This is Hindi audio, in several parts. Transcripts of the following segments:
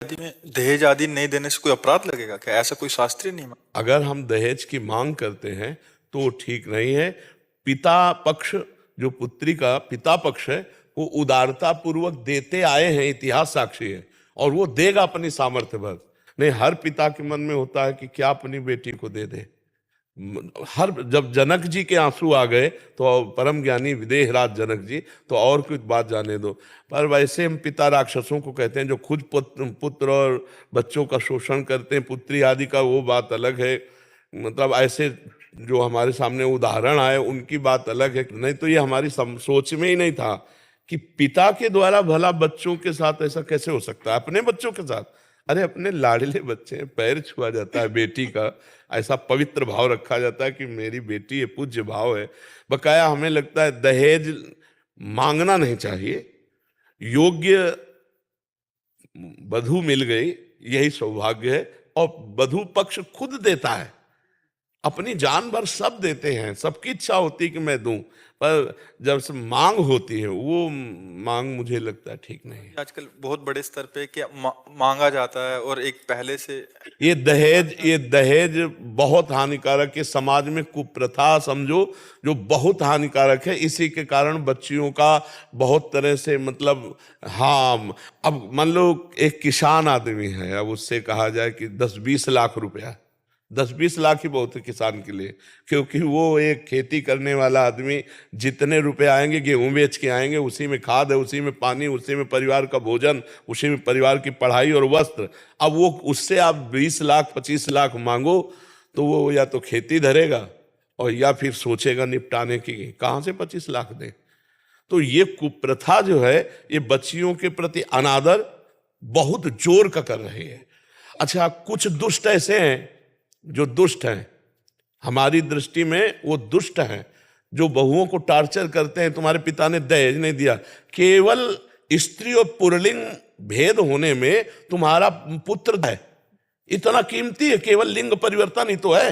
शादी में दहेज आदि नहीं देने से कोई अपराध लगेगा क्या? ऐसा कोई शास्त्रीय नियम है? अगर हम दहेज की मांग करते हैं तो वो ठीक नहीं है। पिता पक्ष, जो पुत्री का पिता पक्ष है, वो उदारता पूर्वक देते आए हैं, इतिहास साक्षी है, और वो देगा अपनी सामर्थ्य भर। नहीं, हर पिता के मन में होता है कि क्या अपनी बेटी को दे दे। हर जब जनक जी के आंसू आ गए तो परम ज्ञानी विदेहराज जनक जी, तो और कुछ बात जाने दो। पर वैसे हम पिता राक्षसों को कहते हैं जो खुद पुत्र और बच्चों का शोषण करते हैं, पुत्री आदि का, वो बात अलग है। मतलब ऐसे जो हमारे सामने उदाहरण आए उनकी बात अलग है। नहीं तो ये हमारी सोच में ही नहीं था कि पिता के द्वारा भला बच्चों के साथ ऐसा कैसे हो सकता है, अपने बच्चों के साथ। अरे अपने लाडले बच्चे हैं, पैर छुआ जाता है बेटी का, ऐसा पवित्र भाव रखा जाता है कि मेरी बेटी है, पूज्य भाव है। बकाया हमें लगता है दहेज मांगना नहीं चाहिए, योग्य वधू मिल गई यही सौभाग्य है। और वधू पक्ष खुद देता है, अपनी जान भर सब देते हैं, सबकी इच्छा होती है कि मैं दूं, पर जब से मांग होती है वो मांग मुझे लगता है ठीक नहीं है। आजकल बहुत बड़े स्तर पे क्या मांगा जाता है और एक पहले से ये दहेज बहुत हानिकारक है, समाज में कुप्रथा समझो जो बहुत हानिकारक है। इसी के कारण बच्चियों का बहुत तरह से मतलब, हाँ, अब मान लो एक किसान आदमी है, अब उससे कहा जाए कि 10-20 लाख रुपया, 10-20 लाख ही बहुत है किसान के लिए, क्योंकि वो एक खेती करने वाला आदमी, जितने रुपए आएंगे गेहूं बेच के आएंगे, उसी में खाद है, उसी में पानी, उसी में परिवार का भोजन, उसी में परिवार की पढ़ाई और वस्त्र। अब वो उससे आप 20 लाख 25 लाख मांगो तो वो या तो खेती धरेगा और या फिर सोचेगा निपटाने की, कहाँ से 25 लाख दें। तो ये कुप्रथा जो है, ये बच्चियों के प्रति अनादर बहुत जोर का कर रही है। अच्छा, कुछ दुष्ट ऐसे हैं जो दुष्ट हैं, हमारी दृष्टि में वो दुष्ट हैं, जो बहुओं को टार्चर करते हैं। तुम्हारे पिता ने दहेज नहीं दिया, केवल स्त्री और पुल्लिंग भेद होने में तुम्हारा पुत्र है इतना कीमती है, केवल लिंग परिवर्तन ही तो है।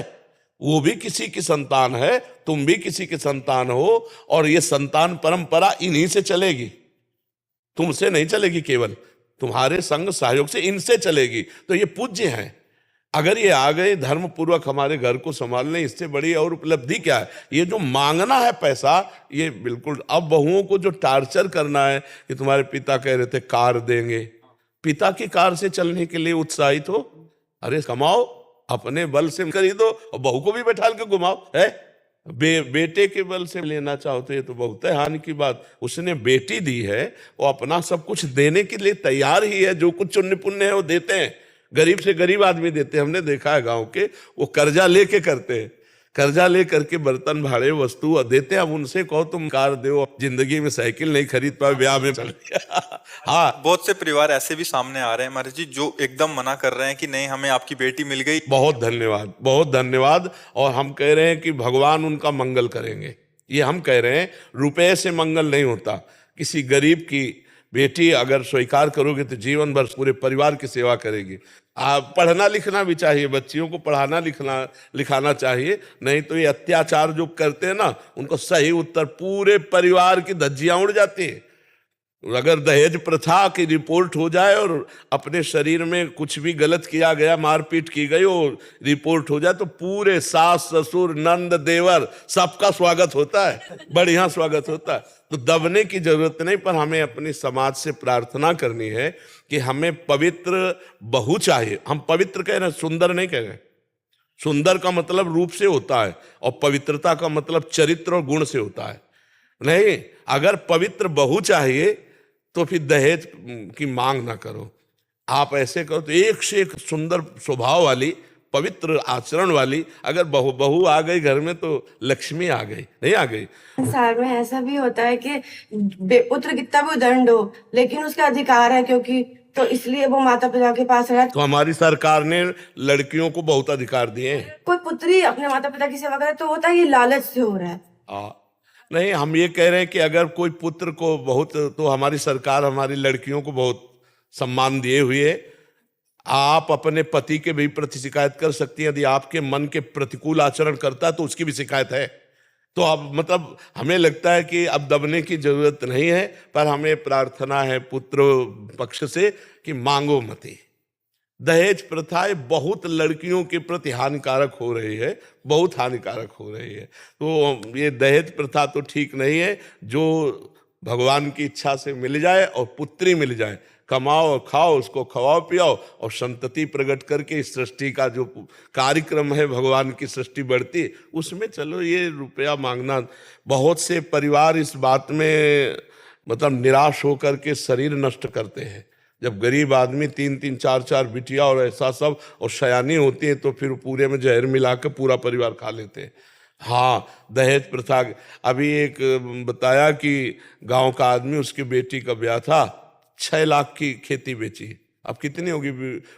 वो भी किसी की संतान है, तुम भी किसी की संतान हो, और ये संतान परंपरा इन्हीं से चलेगी, तुमसे नहीं चलेगी, केवल तुम्हारे संग सहयोग से इनसे चलेगी। तो ये पूज्य हैं। अगर ये आ गए धर्म पूर्वक हमारे घर को संभालने, इससे बड़ी और उपलब्धि क्या है। ये जो मांगना है पैसा, ये बिल्कुल। अब बहुओं को जो टार्चर करना है कि तुम्हारे पिता कह रहे थे कार देंगे, पिता की कार से चलने के लिए उत्साहित हो, अरे कमाओ, अपने बल से खरीदो और बहू को भी बैठा के घुमाओ है। बेटे के बल से लेना चाहो तो ये तो बहुत है हानि की बात। उसने बेटी दी है, वो अपना सब कुछ देने के लिए तैयार ही है, जो कुछ पुण्य पुण्य है वो देते हैं, गरीब से गरीब आदमी देते हैं। हमने देखा है गांव के, वो कर्जा लेके करते हैं, कर्जा ले करके बर्तन भाड़े वस्तु देते हैं। अब उनसे कहो तुम कार दो, जिंदगी में साइकिल नहीं खरीद पाए, ब्याह में चल गया। हाँ, बहुत से परिवार ऐसे भी सामने आ रहे हैं महाराज जी, जो एकदम मना कर रहे हैं कि नहीं, हमें आपकी बेटी मिल गई। बहुत धन्यवाद, बहुत धन्यवाद। और हम कह रहे हैं कि भगवान उनका मंगल करेंगे, ये हम कह रहे हैं। रुपए से मंगल नहीं होता। किसी गरीब की बेटी अगर स्वीकार करोगे तो जीवन भर पूरे परिवार की सेवा करेगी। पढ़ना लिखना भी चाहिए, बच्चियों को पढ़ाना लिखाना चाहिए, नहीं तो ये अत्याचार जो करते हैं ना, उनको सही उत्तर, पूरे परिवार की धज्जियां उड़ जाती है। अगर दहेज प्रथा की रिपोर्ट हो जाए और अपने शरीर में कुछ भी गलत किया गया, मारपीट की गई, और रिपोर्ट हो जाए तो पूरे सास ससुर नंद देवर सबका स्वागत होता है, बढ़िया स्वागत होता है। तो दबने की जरूरत नहीं, पर हमें अपनी समाज से प्रार्थना करनी है कि हमें पवित्र बहू चाहिए। हम पवित्र कह रहे हैं, सुंदर नहीं कह रहे। सुंदर का मतलब रूप से होता है और पवित्रता का मतलब चरित्र और गुण से होता है। नहीं, अगर पवित्र बहू चाहिए तो फिर दहेज की मांग ना करो। आप ऐसे करो तो एक से एक सुंदर स्वभाव वाली, पवित्र आचरण वाली अगर बहू आ गई घर में तो लक्ष्मी आ गई, नहीं आ गई। संसार में ऐसा भी होता है कि पुत्र कितना भी दंड हो, लेकिन उसका अधिकार है, क्योंकि तो इसलिए वो माता पिता के पास रहा। तो हमारी सरकार ने लड़कियों को बहुत अधिकार दिए हैं। कोई पुत्री अपने माता पिता की सेवा करे तो होता है ये लालच से हो रहा है। नहीं, हम ये कह रहे हैं कि अगर कोई पुत्र को बहुत, तो हमारी सरकार हमारी लड़कियों को बहुत सम्मान दिए हुए है। आप अपने पति के भी प्रति शिकायत कर सकती हैं, यदि आपके मन के प्रतिकूल आचरण करता है तो उसकी भी शिकायत है। तो अब मतलब हमें लगता है कि अब दबने की जरूरत नहीं है, पर हमें प्रार्थना है पुत्र पक्ष से कि मांगो मती। दहेज प्रथा बहुत लड़कियों के प्रति हानिकारक हो रही है, बहुत हानिकारक हो रही है। तो ये दहेज प्रथा तो ठीक नहीं है। जो भगवान की इच्छा से मिल जाए और पुत्री मिल जाए, कमाओ और खाओ, उसको खवाओ पियाओ और संतति प्रकट करके इस सृष्टि का जो कार्यक्रम है, भगवान की सृष्टि बढ़ती, उसमें चलो ये रुपया मांगना। बहुत से परिवार इस बात में मतलब निराश होकर के शरीर नष्ट करते हैं। जब गरीब आदमी 3-3 4-4 बिटिया और ऐसा सब और सयानी होती है तो फिर पूरे में जहर मिला के पूरा परिवार खा लेते हैं। हाँ, दहेज प्रथा। अभी एक बताया कि गांव का आदमी, उसकी बेटी का ब्याह था, 6 लाख की खेती बेची। अब कितनी होगी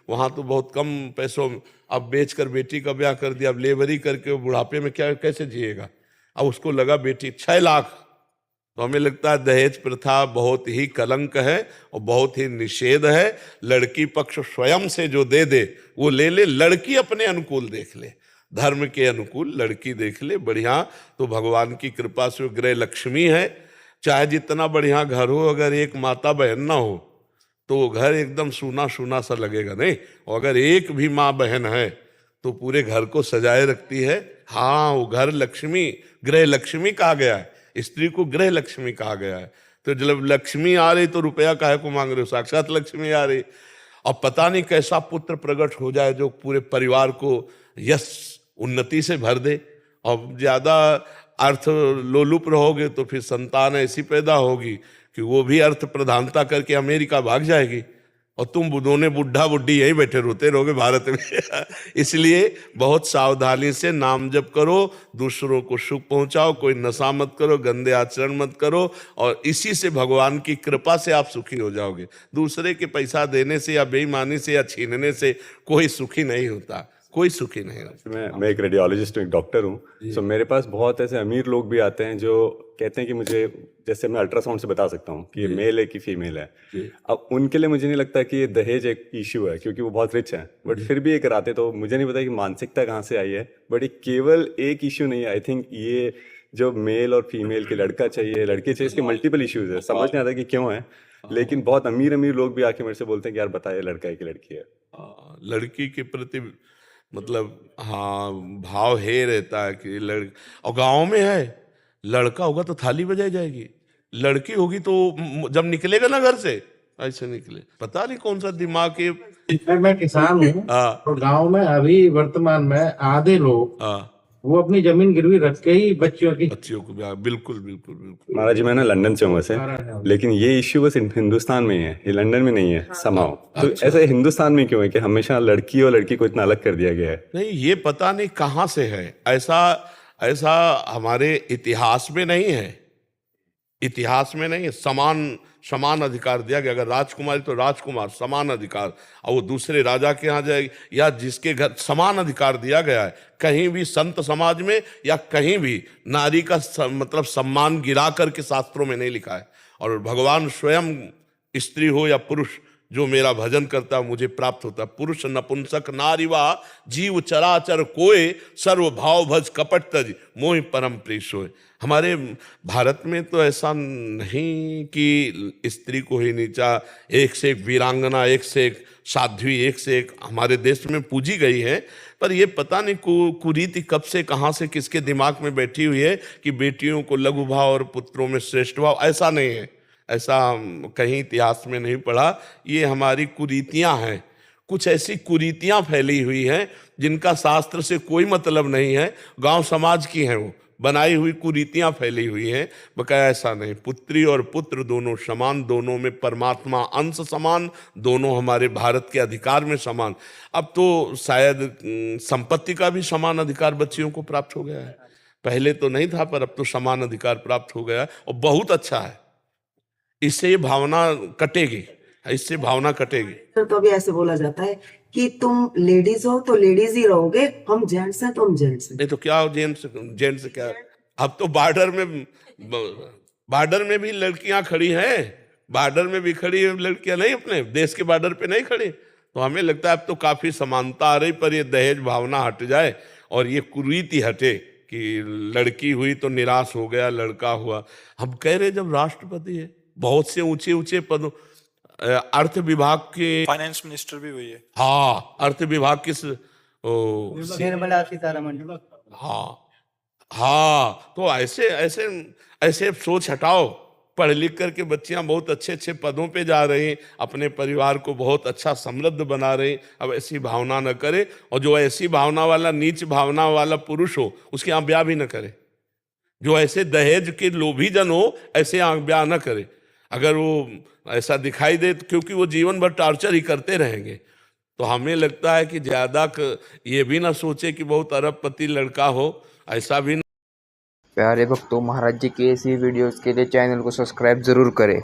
वहां, तो बहुत कम पैसों में अब बेचकर बेटी का ब्याह कर दिया। अब लेबरी करके बुढ़ापे में क्या कैसे जिएगा। अब उसको लगा बेटी 6 लाख। तो हमें लगता है दहेज प्रथा बहुत ही कलंक है और बहुत ही निषेध है। लड़की पक्ष स्वयं से जो दे दे वो ले ले, लड़की अपने अनुकूल देख ले, धर्म के अनुकूल लड़की देख ले बढ़िया। तो भगवान की कृपा से गृह लक्ष्मी है। चाहे जितना बढ़िया घर हो, अगर एक माता बहन ना हो तो वो घर एकदम सूना सूना सा लगेगा नहीं। और अगर एक भी माँ बहन है तो पूरे घर को सजाए रखती है। हाँ, वो घर लक्ष्मी, गृह लक्ष्मी कहा गया है, स्त्री को गृह लक्ष्मी कहा गया है। तो जब लक्ष्मी आ रही तो रुपया काहे को मांग रहे हो, साक्षात लक्ष्मी आ रही। और पता नहीं कैसा पुत्र प्रकट हो जाए जो पूरे परिवार को यश उन्नति से भर दे। और ज्यादा अर्थ लोलुप रहोगे तो फिर संतान ऐसी पैदा होगी कि वो भी अर्थ प्रधानता करके अमेरिका भाग जाएगी और तुम दोनों बुढ़ा बुढ़ी यहीं बैठे रोते रहोगे भारत में। इसलिए बहुत सावधानी से नाम जप करो, दूसरों को सुख पहुंचाओ, कोई नशा मत करो, गंदे आचरण मत करो, और इसी से भगवान की कृपा से आप सुखी हो जाओगे। दूसरे के पैसा देने से या बेईमानी से या छीनने से कोई सुखी नहीं होता, कोई सुखी नहीं होता। मैं एक रेडियोलॉजिस्ट हूँ, एक डॉक्टर हूँ। सो मेरे पास बहुत ऐसे अमीर लोग भी आते हैं जो कहते हैं कि मुझे, जैसे मैं अल्ट्रासाउंड से बता सकता हूँ कि ये मेल है कि फीमेल है। अब उनके लिए मुझे नहीं लगता कि ये दहेज एक इश्यू है, क्योंकि वो बहुत रिच हैं, बट फिर भी ये कराते। तो मुझे नहीं पता कि मानसिकता कहाँ से आई है, बट ये केवल एक इश्यू नहीं है। आई थिंक ये जो मेल और फीमेल के, लड़का चाहिए लड़की चाहिए, इसके मल्टीपल इश्यूज है। समझ नहीं आता कि क्यों है, लेकिन बहुत अमीर अमीर लोग भी आके मेरे से बोलते हैं कि यार बताइए लड़का है कि लड़की है। लड़की के प्रति मतलब हाँ भाव है रहता है कि और गांव में है, लड़का होगा तो थाली बजाई जाएगी, लड़की होगी तो जब निकलेगा ना घर से ऐसे निकले। पता नहीं कौन सा दिमाग के। मैं किसान हूँ तो गांव में अभी वर्तमान में आधे लोग वो अपनी जमीन गिरवी रख के ही बच्चियों को ब्याह। बिल्कुल बिल्कुल बिल्कुल। महाराज जी, मैं ना लंदन से हूँ वैसे, लेकिन ये इश्यू बस हिंदुस्तान में ही है, ये लंदन में नहीं है समाओ। तो ऐसे हिंदुस्तान में क्यों है कि हमेशा लड़की और लड़की को इतना अलग कर दिया गया है? नहीं, ये पता नहीं कहाँ से है। ऐसा हमारे इतिहास में नहीं है, इतिहास में नहीं है। समान अधिकार दिया गया। अगर राजकुमारी तो राजकुमार, समान अधिकार। और वो दूसरे राजा के यहाँ जाएगी या जिसके घर, समान अधिकार दिया गया है। कहीं भी संत समाज में या कहीं भी नारी का मतलब सम्मान गिरा करके शास्त्रों में नहीं लिखा है। और भगवान स्वयं, स्त्री हो या पुरुष, जो मेरा भजन करता मुझे प्राप्त होता। पुरुष नपुंसक नारीवा जीव चराचर कोय, सर्व भाव भज कपट तज मोहि परम प्रिय सोय। हमारे भारत में तो ऐसा नहीं कि स्त्री को ही नीचा, एक से एक वीरांगना, एक से एक साध्वी, एक से एक हमारे देश में पूजी गई है। पर ये पता नहीं कुरीति कब से कहाँ से किसके दिमाग में बैठी हुई है कि बेटियों को लघु भाव और पुत्रों में श्रेष्ठ भाव। ऐसा नहीं है, ऐसा कहीं इतिहास में नहीं पढ़ा। ये हमारी कुरीतियां हैं, कुछ ऐसी कुरीतियां फैली हुई हैं जिनका शास्त्र से कोई मतलब नहीं है, गांव समाज की हैं, वो बनाई हुई कुरीतियां फैली हुई हैं। बकाया ऐसा नहीं, पुत्री और पुत्र दोनों समान, दोनों में परमात्मा अंश समान, दोनों हमारे भारत के अधिकार में समान। अब तो शायद संपत्ति का भी समान अधिकार बच्चियों को प्राप्त हो गया है। पहले तो नहीं था, पर अब तो समान अधिकार प्राप्त हो गया और बहुत अच्छा है। इससे ये भावना कटेगी, इससे भावना कटेगी। तो अभी ऐसे बोला जाता है कि तुम लेडीज हो तो लेडीज ही रहोगे, हम जेंट्स हैं तो हम जेंट्स हैं। नहीं तो क्या जेंट्स क्या? अब तो बॉर्डर में भी लड़कियां खड़ी हैं, बॉर्डर में भी खड़ी है लड़कियां, नहीं अपने देश के बॉर्डर पे नहीं खड़ी। तो हमें लगता है अब तो काफी समानता आ रही, पर ये दहेज भावना हट जाए और ये कुरीति हटे कि लड़की हुई तो निराश हो गया, लड़का हुआ। हम कह रहे जब राष्ट्रपति है, बहुत से ऊंचे ऊंचे पदों, अर्थ विभाग के, फाइनेंस मिनिस्टर भी वही है। हाँ, अर्थ विभाग की निर्मला सीतारमण। हाँ हाँ, तो ऐसे ऐसे ऐसे सोच हटाओ। पढ़ लिख करके बच्चियां बहुत अच्छे अच्छे पदों पे जा रही हैं, अपने परिवार को बहुत अच्छा समृद्ध बना रही हैं। अब ऐसी भावना न करे, और जो ऐसी भावना वाला, नीच भावना वाला पुरुष हो, उसके यहाँ ब्याह भी न करे। जो ऐसे दहेज के लोभी जन हो, ऐसे यहाँ ब्याह न करे। अगर वो ऐसा दिखाई दे, क्योंकि वो जीवन भर टॉर्चर ही करते रहेंगे। तो हमें लगता है कि ज्यादा ये भी ना सोचे कि बहुत अरबपति लड़का हो, ऐसा भी। प्यारे भक्तों, महाराज जी की ऐसी वीडियोस के लिए चैनल को सब्सक्राइब जरूर करें।